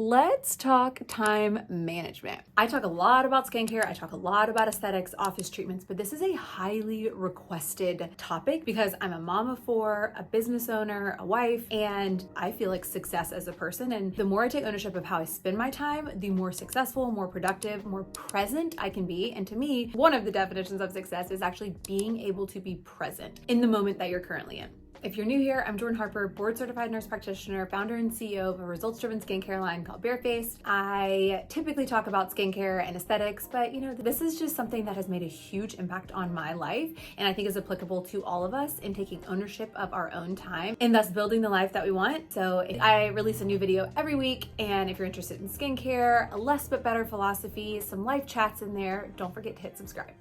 Let's talk time management. I talk a lot about skincare, I talk a lot about aesthetics, office treatments, but this is a highly requested topic because I'm a mom of four, a business owner, a wife, and I feel like success as a person. And the more I take ownership of how I spend my time, the more successful, more productive, more present I can be. And to me, one of the definitions of success is actually being able to be present in the moment that you're currently in. If you're new here, I'm Harper, board certified nurse practitioner, founder and CEO of a results-driven skincare line called Barefaced. I typically talk about skincare and aesthetics, but this is just something that has made a huge impact on my life and I think is applicable to all of us in taking ownership of our own time and thus building the life that we want. So I release a new video every week, and if you're interested in skincare, a less but better philosophy, some life chats in there, don't forget to hit subscribe.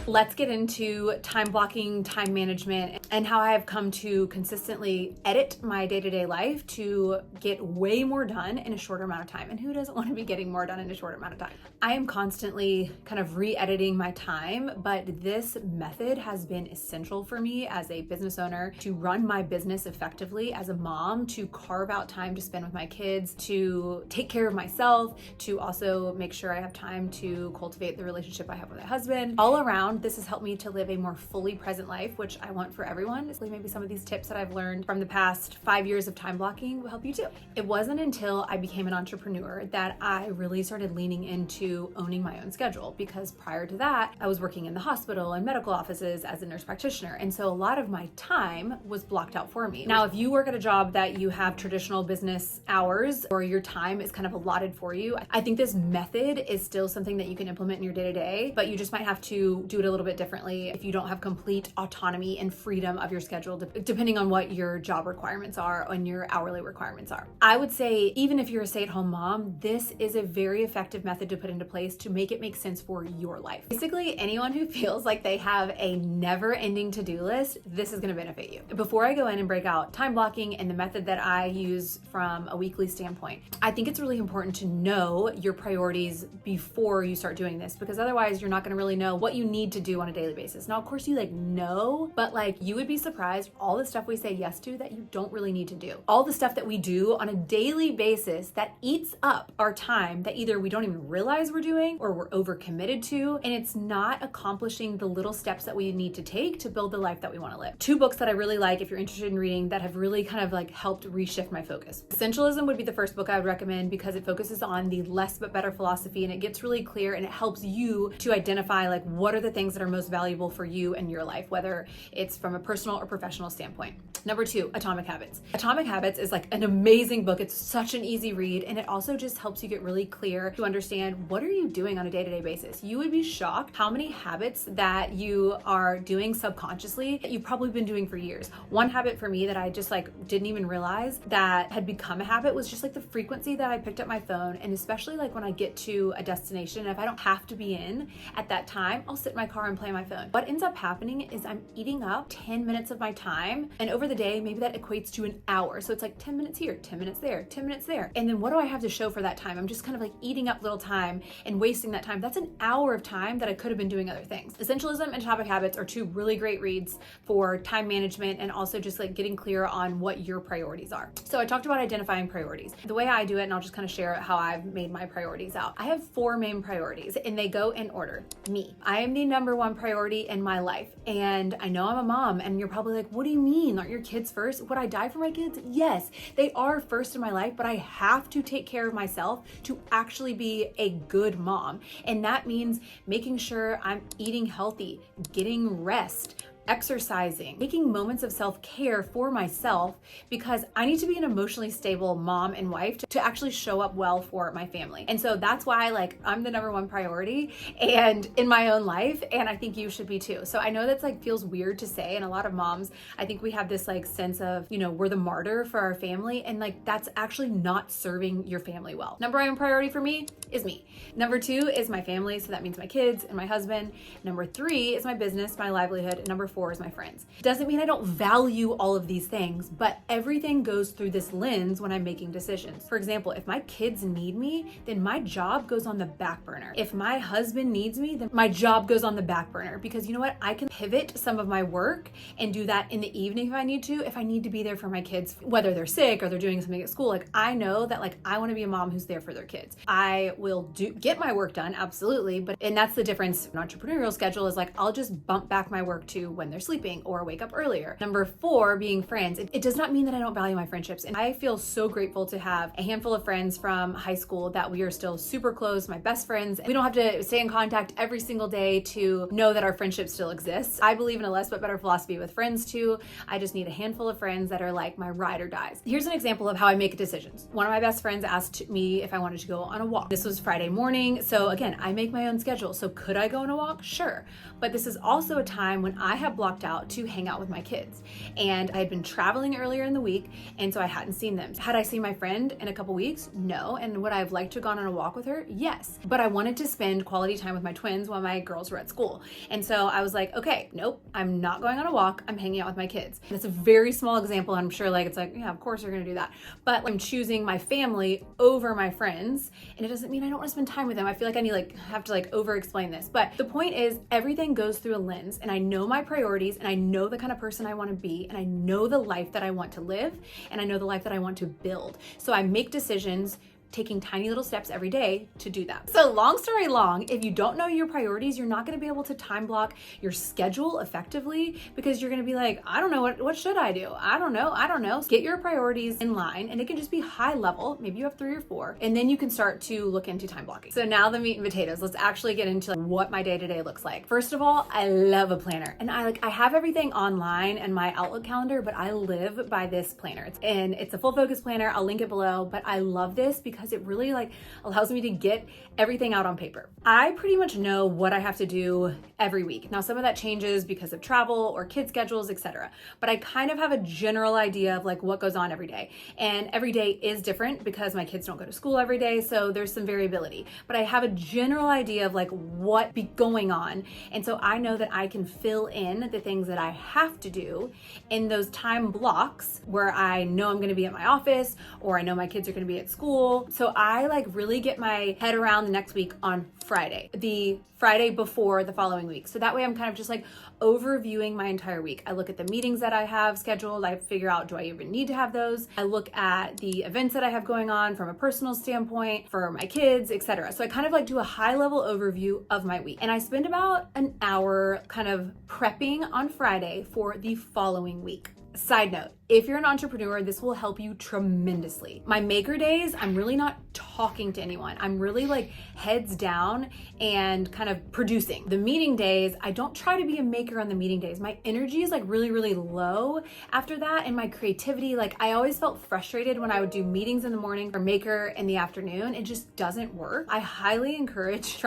Let's get into time blocking, time management, and how I have come to consistently edit my day-to-day life to get way more done in a shorter amount of time. And who doesn't want to be getting more done in a shorter amount of time? I am constantly kind of re-editing my time, but this method has been essential for me as a business owner to run my business effectively, as a mom, to carve out time to spend with my kids, to take care of myself, to also make sure I have time to cultivate the relationship I have with my husband. All around, this has helped me to live a more fully present life, which I want for everyone. So maybe some of these tips that I've learned from the past 5 years of time blocking will help you too. It wasn't until I became an entrepreneur that I really started leaning into owning my own schedule, because prior to that, I was working in the hospital and medical offices as a nurse practitioner. And so a lot of my time was blocked out for me. Now, if you work at a job that you have traditional business hours or your time is kind of allotted for you, I think this method is still something that you can implement in your day-to-day, but you just might have to do it a little bit differently if you don't have complete autonomy and freedom of your schedule, depending on what your job requirements are and your hourly requirements are. I would say, even if you're a stay-at-home mom, this is a very effective method to put into place to make it make sense for your life. Basically, anyone who feels like they have a never-ending to-do list, this is going to benefit you. Before I go in and break out time blocking and the method that I use from a weekly standpoint, I think it's really important to know your priorities before you start doing this, because otherwise you're not going to really know what you need to do on a daily basis. Now, of course, you know, but you would be surprised all the stuff we say yes to that you don't really need to do. All the stuff that we do on a daily basis that eats up our time that either we don't even realize we're doing or we're overcommitted to, and it's not accomplishing the little steps that we need to take to build the life that we want to live. Two books that I really like, if you're interested in reading, that have really kind of helped reshift my focus. Essentialism would be the first book I would recommend, because it focuses on the less but better philosophy, and it gets really clear and it helps you to identify what are the things that are most valuable for you in your life, whether it's from a personal or professional standpoint. Number two, Atomic Habits. Atomic Habits is an amazing book. It's such an easy read, and it also just helps you get really clear to understand what are you doing on a day-to-day basis. You would be shocked how many habits that you are doing subconsciously that you've probably been doing for years. One habit for me that I just didn't even realize that had become a habit was just the frequency that I picked up my phone, and especially when I get to a destination, if I don't have to be in at that time, I'll sit in my car and play my phone. What ends up happening is I'm eating up 10 minutes of my time, and over the day, maybe that equates to an hour. So it's 10 minutes here, 10 minutes there, 10 minutes there. And then what do I have to show for that time? I'm just kind of eating up little time and wasting that time. That's an hour of time that I could have been doing other things. Essentialism and Atomic Habits are two really great reads for time management and also just getting clear on what your priorities are. So I talked about identifying priorities. The way I do it, and I'll just kind of share how I've made my priorities out. I have 4 main priorities, and they go in order. Me. I am the number one priority in my life. And I know I'm a mom, and you're probably what do you mean? Aren't your kids first? Would I die for my kids? Yes, they are first in my life, but I have to take care of myself to actually be a good mom. And that means making sure I'm eating healthy, getting rest, exercising, taking moments of self-care for myself, because I need to be an emotionally stable mom and wife to actually show up well for my family. And so that's why I'm the number one priority and in my own life, and I think you should be too. So I know that's feels weird to say, and a lot of moms, I think we have this sense of, we're the martyr for our family, and that's actually not serving your family well. Number one priority for me is me. Number 2 is my family, so that means my kids and my husband. Number 3 is my business, my livelihood. And number 4 4 is my friends. Doesn't mean I don't value all of these things, but everything goes through this lens when I'm making decisions. For example, if my kids need me, then my job goes on the back burner. If my husband needs me, then my job goes on the back burner, because you know what? I can pivot some of my work and do that in the evening if I need to be there for my kids, whether they're sick or they're doing something at school. Like, I know that I want to be a mom who's there for their kids. I will get my work done, absolutely, and that's the difference. An entrepreneurial schedule is I'll just bump back my work to when they're sleeping or wake up earlier. Number 4, being friends. It does not mean that I don't value my friendships, and I feel so grateful to have a handful of friends from high school that we are still super close, my best friends. We don't have to stay in contact every single day to know that our friendship still exists. I believe in a less but better philosophy with friends too. I just need a handful of friends that are my ride or dies. Here's an example of how I make decisions. One of my best friends asked me if I wanted to go on a walk. This was Friday morning, so again, I make my own schedule. So could I go on a walk? Sure. But this is also a time when I have blocked out to hang out with my kids. And I had been traveling earlier in the week, and so I hadn't seen them. Had I seen my friend in a couple weeks? No. And would I have liked to have gone on a walk with her? Yes. But I wanted to spend quality time with my twins while my girls were at school. And so I was okay, nope, I'm not going on a walk. I'm hanging out with my kids. And it's a very small example. I'm sure yeah, of course you're going to do that. But I'm choosing my family over my friends. And it doesn't mean I don't want to spend time with them. I feel I need have to over explain this. But the point is, everything goes through a lens, and I know my priorities, and I know the kind of person I want to be, and I know the life that I want to live, and I know the life that I want to build. So I make decisions taking tiny little steps every day to do that. So long story long, if you don't know your priorities, you're not going to be able to time block your schedule effectively, because you're going to be I don't know, what should I do? I don't know. Get your priorities in line, and it can just be high level. Maybe you have 3 or 4, and then you can start to look into time blocking. So now the meat and potatoes, let's actually get into what my day-to-day looks like. First of all, I love a planner, and I have everything online and my Outlook calendar, but I live by this planner. It's a full focus planner. I'll link it below, but I love this because it really allows me to get everything out on paper. I pretty much know what I have to do every week. Now, some of that changes because of travel or kid schedules, etc. But I kind of have a general idea of what goes on every day. And every day is different because my kids don't go to school every day, so there's some variability. But I have a general idea of what be going on. And so I know that I can fill in the things that I have to do in those time blocks where I know I'm going to be at my office, or I know my kids are going to be at school. So I really get my head around the next week on Friday, the Friday before the following week. So that way I'm kind of just overviewing my entire week. I look at the meetings that I have scheduled. I figure out, do I even need to have those? I look at the events that I have going on from a personal standpoint for my kids, etc. So I kind of do a high level overview of my week. And I spend about an hour kind of prepping on Friday for the following week. Side note, if you're an entrepreneur, this will help you tremendously. My maker days, I'm really not talking to anyone. I'm really heads down and kind of producing. The meeting days, I don't try to be a maker on the meeting days. My energy is really, really low after that, and my creativity, I always felt frustrated when I would do meetings in the morning or maker in the afternoon. It just doesn't work. I highly encourage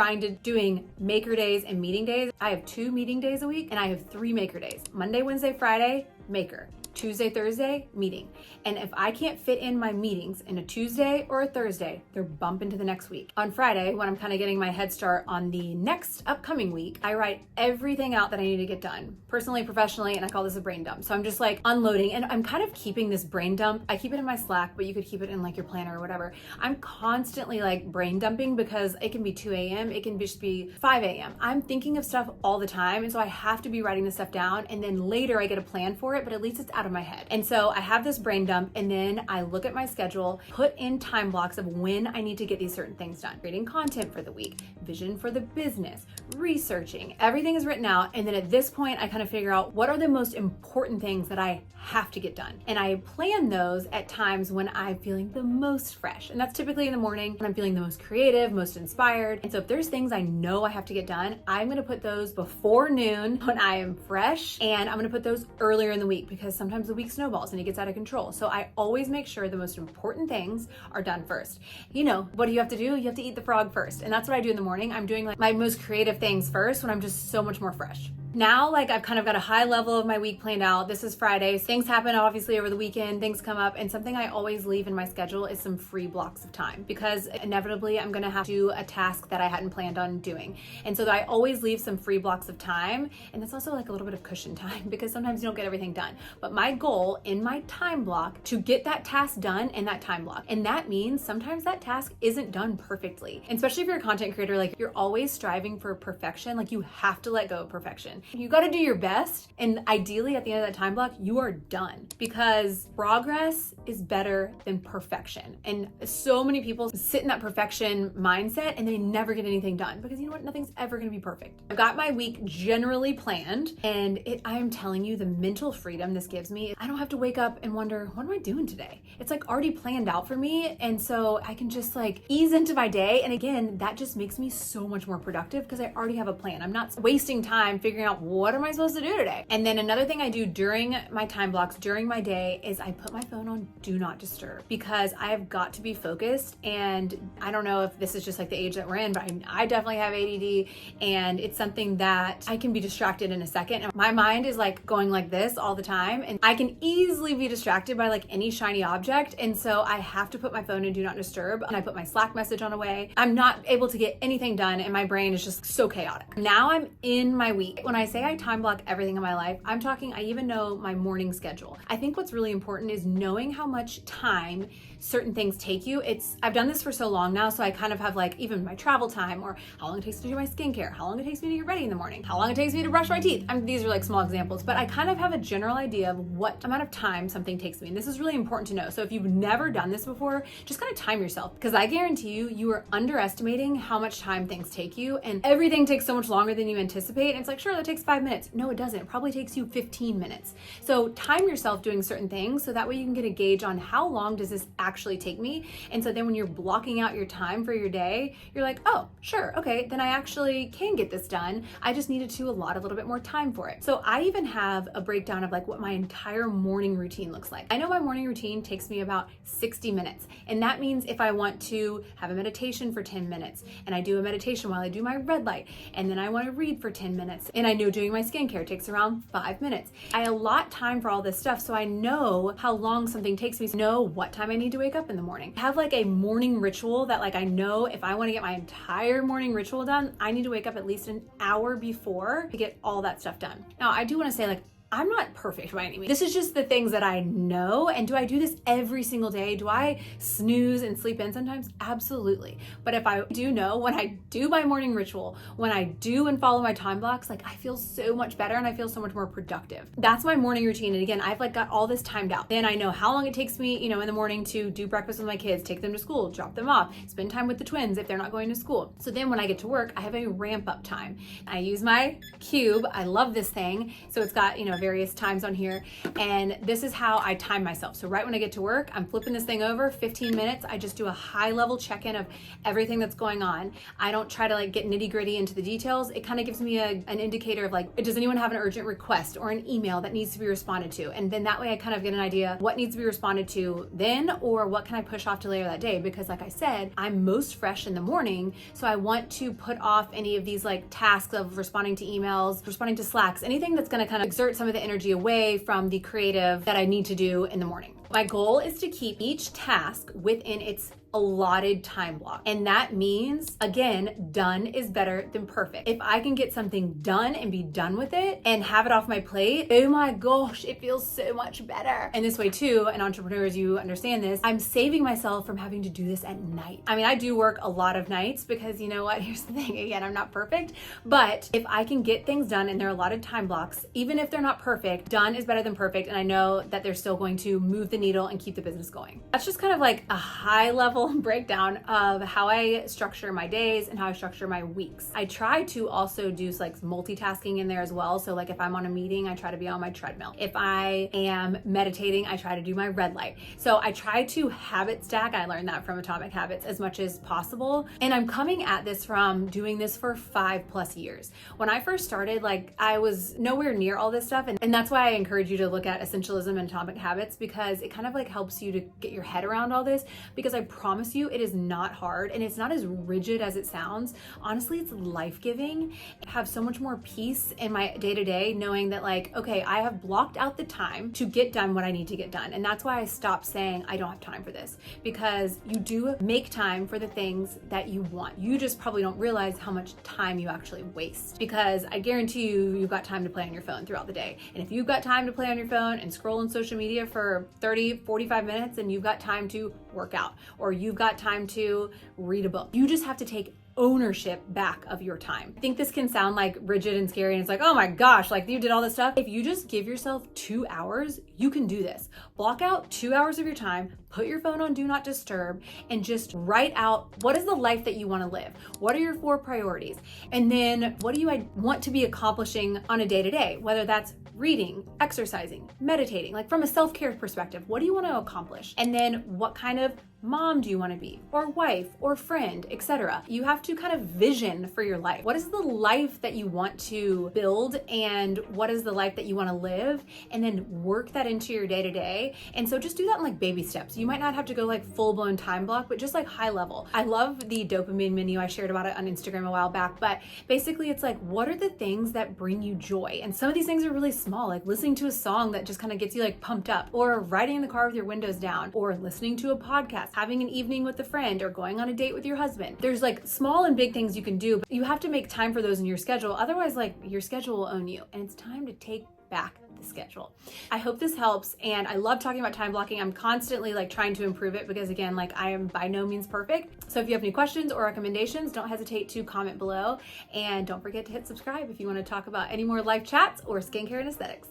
doing maker days and meeting days. I have 2 meeting days a week, and I have 3 maker days. Monday, Wednesday, Friday, maker. Tuesday, Thursday, meeting. And if I can't fit in my meetings in a Tuesday or a Thursday, they're bumping to the next week. On Friday, when I'm kind of getting my head start on the next upcoming week, I write everything out that I need to get done, personally, professionally, and I call this a brain dump. So I'm just unloading, and I'm kind of keeping this brain dump. I keep it in my Slack, but you could keep it in your planner or whatever. I'm constantly brain dumping because it can be 2 a.m., it can just be 5 a.m. I'm thinking of stuff all the time, and so I have to be writing this stuff down, and then later I get a plan for it, but at least it's out of my head. And so I have this brain dump, and then I look at my schedule, put in time blocks of when I need to get these certain things done. Creating content for the week, vision for the business, researching, everything is written out. And then at this point, I kind of figure out what are the most important things that I have to get done. And I plan those at times when I'm feeling the most fresh. And that's typically in the morning when I'm feeling the most creative, most inspired. And so if there's things I know I have to get done, I'm going to put those before noon when I am fresh. And I'm going to put those earlier in the week because sometimes the week snowballs and it gets out of control. So I always make sure the most important things are done first. What do you have to do? You have to eat the frog first. And that's what I do in the morning. I'm doing my most creative things first when I'm just so much more fresh. Now, like, I've kind of got a high level of my week planned out. This is Friday. Things happen obviously over the weekend, things come up, and something I always leave in my schedule is some free blocks of time, because inevitably I'm gonna have to do a task that I hadn't planned on doing. And so I always leave some free blocks of time, and that's also like a little bit of cushion time because sometimes you don't get everything done. But my goal in my time block to get that task done in that time block. And that means sometimes that task isn't done perfectly. And especially if you're a content creator, like, you're always striving for perfection. Like, you have to let go of perfection. You got to do your best, and ideally at the end of that time block you are done, because progress is better than perfection. And so many people sit in that perfection mindset and they never get anything done, because you know what, nothing's ever going to be perfect. I've got my week generally planned, and I am telling you, the mental freedom this gives me, I don't have to wake up and wonder, what am I doing today? It's like already planned out for me, and so I can just like ease into my day. And again, that just makes me so much more productive because I already have a plan. I'm not wasting time figuring out what am I supposed to do today. And then another thing I do during my time blocks, during my day, is I put my phone on do not disturb, because I have got to be focused. And I don't know if this is just like the age that we're in, but I definitely have ADD, and it's something that I can be distracted in a second. And my mind is like going like this all the time, and I can easily be distracted by like any shiny object. And so I have to put my phone in do not disturb, and I put my Slack message on away. I'm not able to get anything done, and my brain is just so chaotic. Now I'm in my week. When I say I time block everything in my life, I'm talking, I even know my morning schedule. I think what's really important is knowing how much time certain things take you. I've done this for so long now, so I kind of have like even my travel time, or how long it takes to do my skincare, how long it takes me to get ready in the morning, how long it takes me to brush my teeth. These are like small examples, but I kind of have a general idea of what amount of time something takes me. And this is really important to know. So if you've never done this before, just kind of time yourself, because I guarantee you are underestimating how much time things take you, and everything takes so much longer than you anticipate. And it's like, sure, that takes 5 minutes. No, it doesn't. It probably takes you 15 minutes. So time yourself doing certain things, so that way you can get a gauge on how long does this actually take me. And so then when you're blocking out your time for your day, you're like, oh, sure, okay, then I actually can get this done. I just needed to allot a little bit more time for it. So I even have a breakdown of like what my entire morning routine looks like. I know my morning routine takes me about 60 minutes. And that means if I want to have a meditation for 10 minutes, and I do a meditation while I do my red light, and then I want to read for 10 minutes, and I know doing my skincare takes around 5 minutes. I allot time for all this stuff, so I know how long something takes me, so I know what time I need to wake up in the morning. I have like a morning ritual that like I know if I want to get my entire morning ritual done, I need to wake up at least an hour before to get all that stuff done. Now, I do want to say, like, I'm not perfect by any means. This is just the things that I know. And do I do this every single day? Do I snooze and sleep in sometimes? Absolutely. But if I do know, when I do my morning ritual, when I do and follow my time blocks, like, I feel so much better and I feel so much more productive. That's my morning routine. And again, I've like got all this timed out. Then I know how long it takes me, you know, in the morning to do breakfast with my kids, take them to school, drop them off, spend time with the twins if they're not going to school. So then when I get to work, I have a ramp up time. I use my cube. I love this thing. So it's got, you know, various times on here, and this is how I time myself. So right when I get to work, I'm flipping this thing over, 15 minutes. I just do a high level check-in of everything that's going on. I don't try to like get nitty gritty into the details. It kind of gives me an indicator of like, does anyone have an urgent request or an email that needs to be responded to? And then that way I kind of get an idea what needs to be responded to then, or what can I push off to later that day? Because like I said, I'm most fresh in the morning, so I want to put off any of these like tasks of responding to emails, responding to Slacks, anything that's going to kind of exert some of the energy away from the creative that I need to do in the morning. My goal is to keep each task within its allotted time block. And that means, again, done is better than perfect. If I can get something done and be done with it and have it off my plate, oh my gosh, it feels so much better. And this way too, and entrepreneurs, you understand this, I'm saving myself from having to do this at night. I mean, I do work a lot of nights because you know what, here's the thing, again, I'm not perfect, but if I can get things done in their allotted time blocks, even if they're not perfect, done is better than perfect. And I know that they're still going to move the needle and keep the business going. That's just kind of like a high level breakdown of how I structure my days and how I structure my weeks. I try to also do like multitasking in there as well. So like if I'm on a meeting, I try to be on my treadmill. If I am meditating, I try to do my red light. So I try to habit stack. I learned that from Atomic Habits as much as possible. And I'm coming at this from doing this for 5+ years. When I first started, like I was nowhere near all this stuff. And that's why I encourage you to look at Essentialism and Atomic Habits, because it kind of like helps you to get your head around all this, because I promise promise you, it is not hard and it's not as rigid as it sounds. Honestly, it's life-giving. I have so much more peace in my day-to-day knowing that like, okay, I have blocked out the time to get done what I need to get done. And that's why I stopped saying I don't have time for this, because you do make time for the things that you want. You just probably don't realize how much time you actually waste, because I guarantee you've got time to play on your phone throughout the day. And if you've got time to play on your phone and scroll on social media for 30, 45 minutes, and you've got time to work out, or you've got time to read a book. You just have to take ownership back of your time. I think this can sound like rigid and scary and it's like, oh my gosh, like you did all this stuff. If you just give yourself 2 hours, you can do this. Block out 2 hours of your time, put your phone on do not disturb, and just write out what is the life that you want to live? What are your 4 priorities? And then what do you want to be accomplishing on a day-to-day, whether that's reading, exercising, meditating, like from a self-care perspective, what do you want to accomplish? And then what kind of mom do you want to be, or wife, or friend, etc. You have to kind of vision for your life. What is the life that you want to build, and what is the life that you want to live, and then work that into your day-to-day. And so just do that in like baby steps. You might not have to go like full-blown time block, but just like high level. I love the dopamine menu. I shared about it on Instagram a while back, but basically it's like, what are the things that bring you joy? And some of these things are really small, like listening to a song that just kind of gets you like pumped up, or riding in the car with your windows down, or listening to a podcast, having an evening with a friend, or going on a date with your husband. There's like small and big things you can do, but you have to make time for those in your schedule. Otherwise, like your schedule will own you, and it's time to take back the schedule. I hope this helps, and I love talking about time blocking. I'm constantly like trying to improve it, because again, like I am by no means perfect. So if you have any questions or recommendations, don't hesitate to comment below, and don't forget to hit subscribe if you want to talk about any more life chats or skincare and aesthetics.